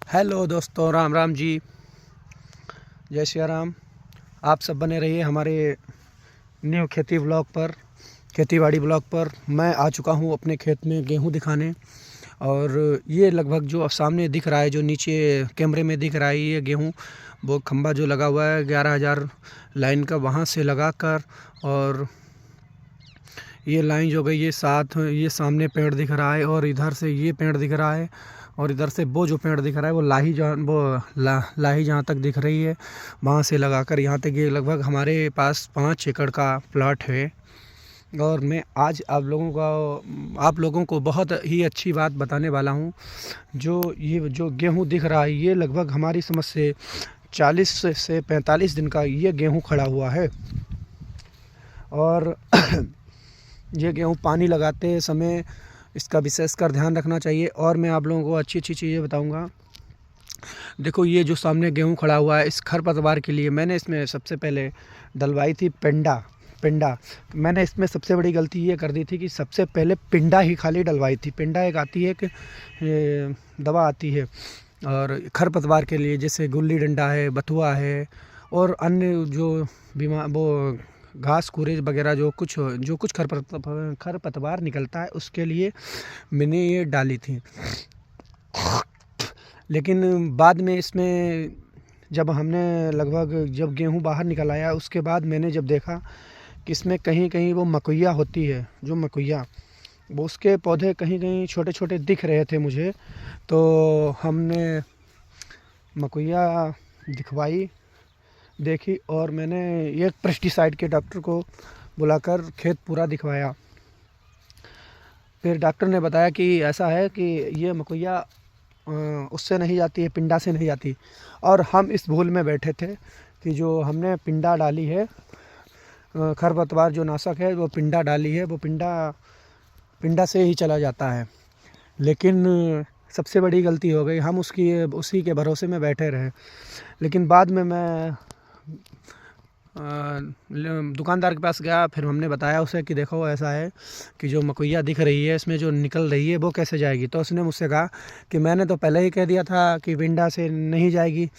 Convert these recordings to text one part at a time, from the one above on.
Hello दोस्तों, राम राम जी। जय श्री राम। आप सब बने रहिए हमारे न्यू खेती ब्लॉग पर, खेतीबाड़ी ब्लॉग पर। मैं आ चुका हूँ अपने खेत में गेहूँ दिखाने। और ये लगभग जो सामने दिख रहा है, जो नीचे कैमरे में दिख रहा है, ये गेहूँ वो खंबा जो लगा हुआ है 11,000 लाइन का, वहाँ से लगा कर, और ये लाइन जो गई, ये सामने पेड़ दिख रहा है, और इधर से ये पेड़ दिख रहा है, और इधर से वो जो पेड़ दिख रहा है वो लाही जहाँ तक दिख रही है, वहाँ से लगाकर यहाँ तक ये लगभग हमारे पास 5 एकड़ का प्लॉट है। और मैं आज आप लोगों को बहुत ही अच्छी बात बताने वाला हूँ। ये जो गेहूँ दिख रहा है, ये लगभग हमारी समझ से 40 से 45 दिन का ये गेहूँ खड़ा हुआ है। और ये गेहूँ पानी लगाते समय इसका विशेषकर ध्यान रखना चाहिए। और मैं आप लोगों को अच्छी अच्छी चीज़ें बताऊंगा। देखो, ये जो सामने गेहूँ खड़ा हुआ है, इस खरपतवार के लिए मैंने इसमें सबसे पहले डलवाई थी पिंडा। मैंने इसमें सबसे बड़ी गलती ये कर दी थी कि सबसे पहले पिंडा ही खाली डलवाई थी। पिंडा एक आती है कि दवा आती है, और खरपतवार के लिए, जैसे गुल्ली डंडा है, बथुआ है, और अन्य जो वो घास कूड़े वगैरह जो कुछ खरपतवार निकलता है, उसके लिए मैंने ये डाली थी। लेकिन बाद में इसमें जब गेहूँ बाहर निकल आया, उसके बाद मैंने जब देखा कि इसमें कहीं कहीं वो मकोइया होती है, जो मकोइया, वो उसके पौधे कहीं कहीं छोटे छोटे दिख रहे थे मुझे। तो हमने मकोइया देखी, और मैंने एक पेस्टिसाइड के डॉक्टर को बुलाकर खेत पूरा दिखवाया। फिर डॉक्टर ने बताया कि ऐसा है कि ये मकोइया उससे नहीं जाती है, पिंडा से नहीं जाती। और हम इस भूल में बैठे थे कि जो हमने पिंडा डाली है, खरपतवार जो नाशक है, वो पिंडा डाली है, वो पिंडा से ही चला जाता है। लेकिन सबसे बड़ी गलती हो गई, हम उसी के भरोसे में बैठे रहे। लेकिन बाद में मैं दुकानदार के पास गया, फिर हमने बताया उसे कि देखो ऐसा है कि जो मकोइया दिख रही है, इसमें जो निकल रही है वो कैसे जाएगी। तो उसने मुझसे कहा कि मैंने तो पहले ही कह दिया था कि पिंडा से नहीं जाएगी।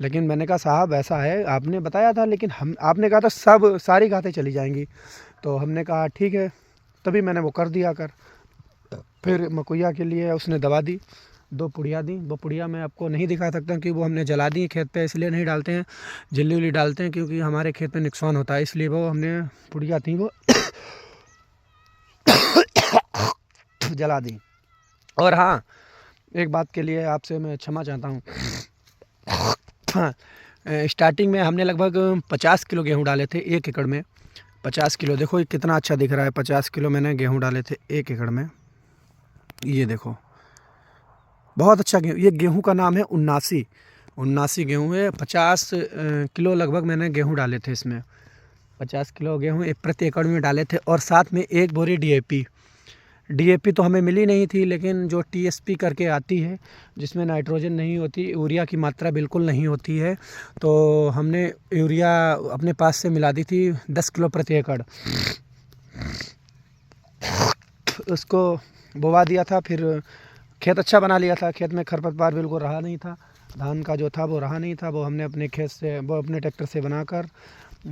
लेकिन मैंने कहा साहब, ऐसा है, आपने बताया था, लेकिन आपने कहा था सारी घातें चली जाएंगी। तो हमने कहा ठीक है, तभी मैंने वो कर दिया। फिर मकोइया के लिए उसने दवा दी, 2 पुड़िया दी। वो पुड़िया मैं आपको नहीं दिखा सकता कि वो हमने जला दी खेत पे, इसलिए नहीं डालते हैं, जल्दी उल्ली डालते हैं क्योंकि हमारे खेत में नुकसान होता है, इसलिए वो हमने पुड़िया थी वो जला दी। और हाँ, एक बात के लिए आपसे मैं क्षमा चाहता हूँ। हाँ, स्टार्टिंग में हमने लगभग 50 किलो गेहूँ डाले थे 1 एकड़ में। 50 किलो, देखो ये कितना अच्छा दिख रहा है। 50 किलो मैंने गेहूँ डाले थे 1 एकड़ में। ये देखो, बहुत अच्छा गेहूँ। ये गेहूँ का नाम है 79 गेहूँ है। 50 किलो लगभग मैंने गेहूँ डाले थे इसमें। 50 किलो गेहूँ प्रति एकड़ में डाले थे, और साथ में 1 बोरी डीएपी तो हमें मिली नहीं थी, लेकिन जो टीएसपी करके आती है, जिसमें नाइट्रोजन नहीं होती, यूरिया की मात्रा बिल्कुल नहीं होती है, तो हमने यूरिया अपने पास से मिला दी थी 10 किलो प्रति एकड़। उसको बोवा दिया था, फिर खेत अच्छा बना लिया था। खेत में खरपतवार बिल्कुल रहा नहीं था, धान का जो था वो रहा नहीं था। वो हमने अपने खेत से, वो अपने ट्रैक्टर से बनाकर,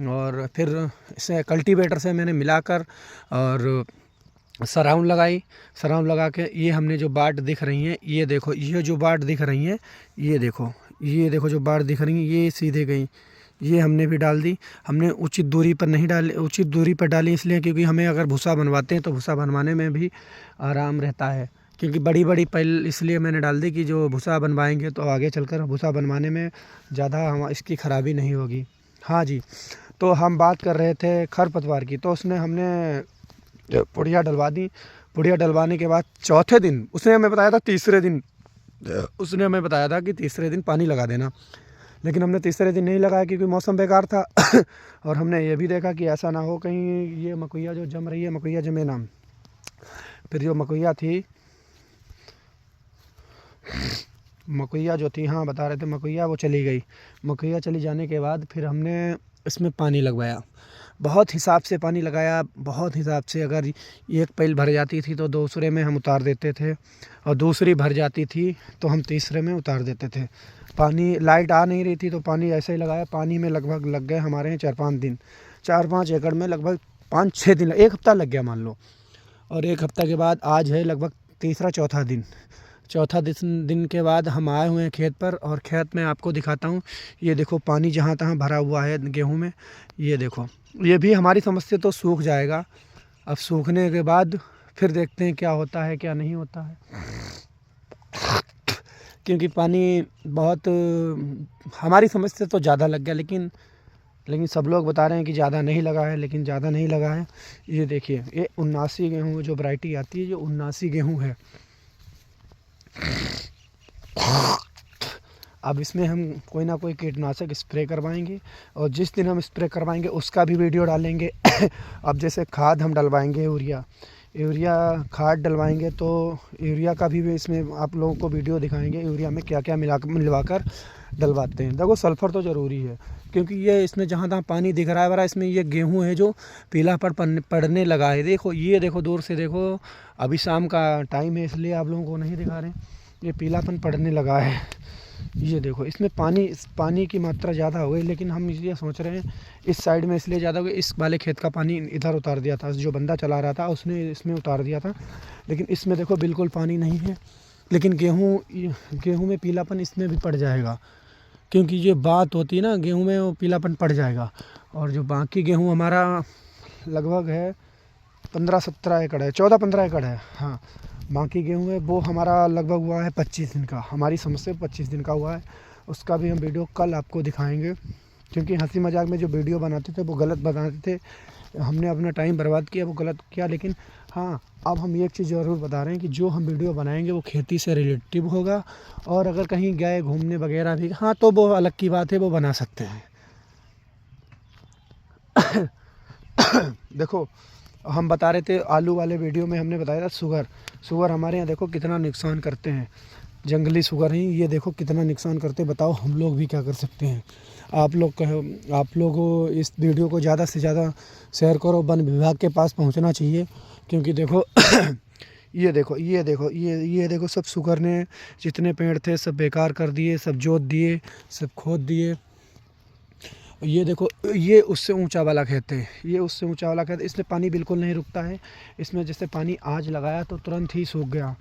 और फिर इसे कल्टीवेटर से मैंने मिलाकर, और सराउंड लगा के, ये हमने जो बाट दिख रही हैं, ये देखो, ये जो बाट दिख रही हैं, ये देखो जो बाट दिख रही हैं, ये सीधे गई, ये हमने भी डाल दी। हमने उचित दूरी पर नहीं डाली, उचित दूरी पर डाली इसलिए क्योंकि हमें अगर भूसा बनवाते हैं तो भूसा बनवाने में भी आराम रहता है। क्योंकि बड़ी पैल इसलिए मैंने डाल दी कि जो भूसा बनवाएंगे तो आगे चलकर भूसा बनवाने में ज़्यादा इसकी ख़राबी नहीं होगी। हाँ जी, तो हम बात कर रहे थे खरपतवार की। तो उसने हमने पुड़िया डलवा दी। पुड़िया डलवाने के बाद चौथे दिन उसने हमें बताया था कि तीसरे दिन पानी लगा देना। लेकिन हमने तीसरे दिन नहीं लगाया क्योंकि मौसम बेकार था। और हमने ये भी देखा कि ऐसा ना हो कहीं ये मकोइया जो जम रही है, मकोइया जमे ना। फिर जो मकोइया जो थी, हाँ बता रहे थे, मकोइया वो चली गई। मकोइया चली जाने के बाद फिर हमने इसमें पानी लगवाया। बहुत हिसाब से पानी लगाया, बहुत हिसाब से। अगर एक पैल भर जाती थी तो दूसरे में हम उतार देते थे, और दूसरी भर जाती थी तो हम तीसरे में उतार देते थे। पानी लाइट आ नहीं रही थी तो पानी ऐसे ही लगाया। पानी में लगभग लग गए हमारे यहाँ 4-5 दिन। 4-5 एकड़ में लगभग 5-6 दिन, 1 हफ्ता लग गया मान लो। और 1 हफ्ता के बाद आज है लगभग तीसरा चौथा दिन। चौथा दिन के बाद हम आए हुए हैं खेत पर, और खेत में आपको दिखाता हूँ। ये देखो पानी जहाँ तहाँ भरा हुआ है गेहूं में। ये देखो, ये भी हमारी समझ से तो सूख जाएगा। अब सूखने के बाद फिर देखते हैं क्या होता है क्या नहीं होता है, क्योंकि पानी बहुत हमारी समझ से तो ज़्यादा लग गया। लेकिन सब लोग बता रहे हैं कि ज़्यादा नहीं लगा है, लेकिन ज़्यादा नहीं लगा है। ये देखिए, ये 79 गेहूँ जो वैरायटी आती है, जो 79 गेहूँ है। अब इसमें हम कोई ना कोई कीटनाशक स्प्रे करवाएंगे, और जिस दिन हम स्प्रे करवाएंगे उसका भी वीडियो डालेंगे। अब जैसे खाद हम डलवाएंगे, यूरिया खाद डलवाएंगे, तो यूरिया का भी इसमें आप लोगों को वीडियो दिखाएंगे। यूरिया में क्या क्या मिलवाकर डलवाते हैं। देखो सल्फ़र तो ज़रूरी है, क्योंकि ये इसमें जहाँ तहाँ पानी दिख रहा है बड़ा, इसमें ये गेहूं है जो पीलापन पड़ने लगा है। देखो, ये देखो, दूर से देखो, अभी शाम का टाइम है इसलिए आप लोगों को नहीं दिखा रहे। ये पीलापन पड़ने लगा है। ये देखो, इसमें पानी की मात्रा ज़्यादा हो गई, लेकिन हम ये सोच रहे हैं इस साइड में इसलिए ज़्यादा हो गई, इस वाले खेत का पानी इधर उतार दिया था। जो बंदा चला रहा था उसने इसमें उतार दिया था, लेकिन इसमें देखो बिल्कुल पानी नहीं है। लेकिन गेहूँ में पीलापन इसमें भी पड़ जाएगा, क्योंकि ये बात होती है ना, गेहूं में वो पीलापन पड़ जाएगा। और जो बाकी गेहूं हमारा लगभग है 15-17 एकड़ है, 14-15 एकड़ है। हाँ, बाकी गेहूं है वो हमारा लगभग हुआ है 25 दिन का। हमारी समझ से 25 दिन का हुआ है। उसका भी हम वीडियो कल आपको दिखाएंगे, क्योंकि हंसी मजाक में जो वीडियो बनाते थे वो गलत बनाते थे। हमने अपना टाइम बर्बाद किया, वो गलत किया। लेकिन हाँ, अब हम एक चीज़ ज़रूर बता रहे हैं कि जो हम वीडियो बनाएंगे वो खेती से रिलेटिव होगा। और अगर कहीं गए घूमने वगैरह भी, हाँ, तो वो अलग की बात है, वो बना सकते हैं। देखो, हम बता रहे थे आलू वाले वीडियो में, हमने बताया था शुगर हमारे यहाँ देखो कितना नुकसान करते हैं। जंगली शुगर ही ये देखो कितना नुकसान करते हैं। बताओ हम लोग भी क्या कर सकते हैं। आप लोग इस वीडियो को ज़्यादा से ज़्यादा शेयर करो। वन विभाग के पास पहुंचना चाहिए, क्योंकि देखो ये देखो सब शुगर ने जितने पेड़ थे सब बेकार कर दिए, सब जोत दिए, सब खोद दिए। ये देखो, ये उससे ऊंचा वाला खेत है, इसमें पानी बिल्कुल नहीं रुकता है। इसमें जैसे पानी आज लगाया तो तुरंत ही सूख गया,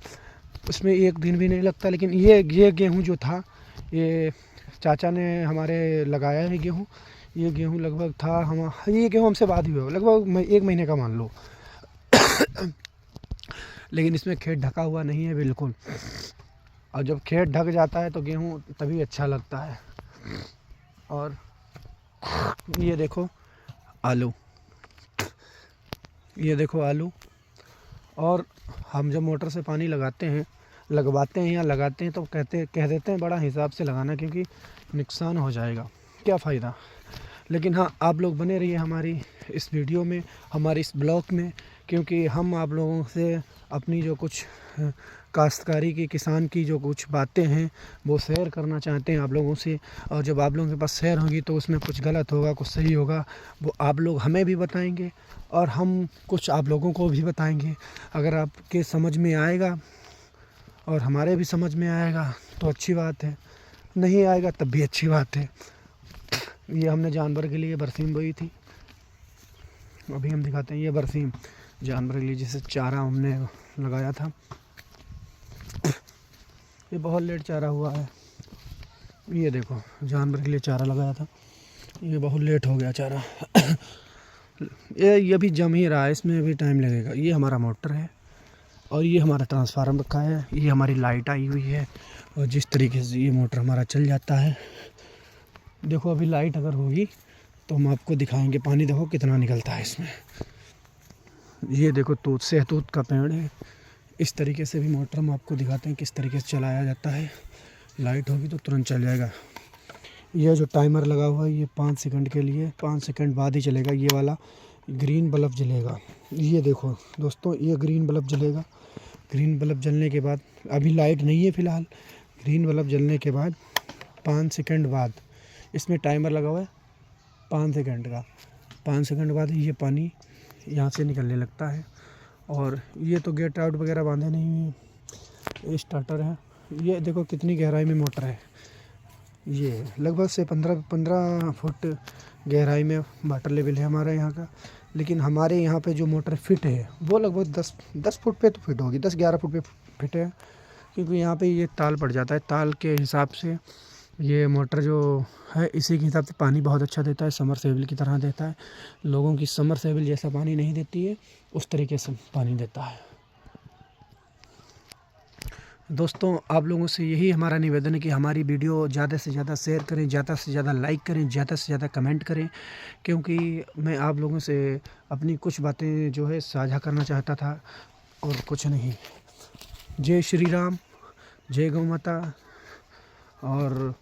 उसमें 1 दिन भी नहीं लगता। लेकिन ये गेहूं जो था, ये चाचा ने हमारे लगाया है गेहूं। ये गेहूं लगभग था ये गेहूं हमसे बाद ही हुआ, लगभग 1 महीने का मान लो। लेकिन इसमें खेत ढका हुआ नहीं है बिल्कुल, और जब खेत ढक जाता है तो गेहूं तभी अच्छा लगता है। और ये देखो आलू, और हम जब मोटर से पानी लगवाते हैं तो कह देते हैं बड़ा हिसाब से लगाना, क्योंकि नुकसान हो जाएगा, क्या फ़ायदा। लेकिन हाँ, आप लोग बने रहिए हमारी इस वीडियो में, हमारे इस ब्लॉग में, क्योंकि हम आप लोगों से अपनी जो कुछ काश्तकारी की, किसान की जो कुछ बातें हैं वो शेयर करना चाहते हैं आप लोगों से। और जब आप लोगों के पास शेयर होगी तो उसमें कुछ गलत होगा, कुछ सही होगा, वो आप लोग हमें भी बताएंगे और हम कुछ आप लोगों को भी बताएंगे। अगर आपके समझ में आएगा और हमारे भी समझ में आएगा तो अच्छी बात है, नहीं आएगा तब भी अच्छी बात है। ये हमने जानवर के लिए बरसीम बोई थी, अभी हम दिखाते हैं। ये बरसीम जानवर के लिए जैसे चारा हमने लगाया था, ये बहुत लेट चारा हुआ है। ये देखो, जानवर के लिए चारा लगाया था, ये बहुत लेट हो गया चारा। ये भी जम ही रहा है, इसमें भी टाइम लगेगा। ये हमारा मोटर है और ये हमारा ट्रांसफार्मर रखा है, ये हमारी लाइट आई हुई है, और जिस तरीके से ये मोटर हमारा चल जाता है। देखो, अभी लाइट अगर होगी तो हम आपको दिखाएंगे। पानी देखो कितना निकलता है इसमें। ये देखो, सहतूत का पेड़ है। इस तरीके से भी मोटर हम आपको दिखाते हैं किस तरीके से चलाया जाता है। लाइट होगी तो तुरंत चल जाएगा। यह जो टाइमर लगा हुआ है ये 5 सेकंड के लिए, 5 सेकंड बाद ही चलेगा। ये वाला ग्रीन बल्ब जलेगा। ये देखो दोस्तों, ये ग्रीन बल्ब जलेगा। ग्रीन बल्ब जलने के बाद, अभी लाइट नहीं है फ़िलहाल, ग्रीन बल्ब जलने के बाद 5 सेकंड बाद, इसमें टाइमर लगा हुआ है 5 सेकंड का, 5 सेकंड बाद ये पानी यहाँ से निकलने लगता है। और ये तो गेट आउट वगैरह बांधे नहीं, ये स्टार्टर है। ये देखो कितनी गहराई में मोटर है, ये लगभग से 15 फुट गहराई में वाटर लेवल है हमारे यहाँ का। लेकिन हमारे यहाँ पे जो मोटर फिट है वो लगभग 10 फुट पे तो फिट होगी, 10-11 फुट पे फिट है, क्योंकि यहाँ पे ये ताल पड़ जाता है। ताल के हिसाब से ये मोटर जो है इसी के हिसाब से पानी बहुत अच्छा देता है, समर सेबिल की तरह देता है। लोगों की समर सेबिल जैसा पानी नहीं देती है, उस तरीके से पानी देता है। दोस्तों, आप लोगों से यही हमारा निवेदन है कि हमारी वीडियो ज़्यादा से ज़्यादा शेयर करें, ज़्यादा से ज़्यादा लाइक करें, ज़्यादा से ज़्यादा कमेंट करें, क्योंकि मैं आप लोगों से अपनी कुछ बातें जो है साझा करना चाहता था और कुछ नहीं। जय श्री राम, जय गौ माता और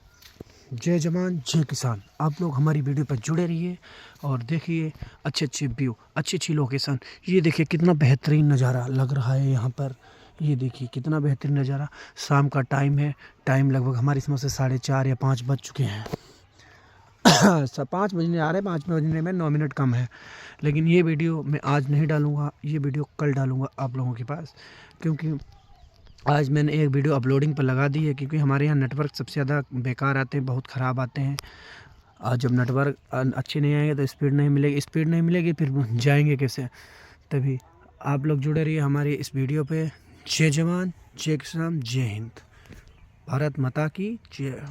जय जवान जय किसान। आप लोग हमारी वीडियो पर जुड़े रहिए और देखिए अच्छे अच्छे व्यू, अच्छी अच्छी लोकेशन। ये देखिए कितना बेहतरीन नज़ारा लग रहा है यहाँ पर। ये देखिए कितना बेहतरीन नज़ारा। शाम का टाइम है, टाइम लगभग हमारी समझ से 4:30 या 5 बज चुके हैं। 5 बजने आ रहे हैं, 5 बजने में 9 मिनट कम है। लेकिन ये वीडियो मैं आज नहीं डालूँगा, ये वीडियो कल डालूँगा आप लोगों के पास, क्योंकि आज मैंने एक वीडियो अपलोडिंग पर लगा दी है, क्योंकि हमारे यहाँ नेटवर्क सबसे ज़्यादा बेकार आते हैं, बहुत ख़राब आते हैं। आज जब नेटवर्क अच्छे नहीं आएंगे तो स्पीड नहीं मिलेगी फिर जाएंगे कैसे। तभी आप लोग जुड़े रहिए हमारी इस वीडियो पे। जय जवान जय किसान जय हिंद, भारत माता की जय।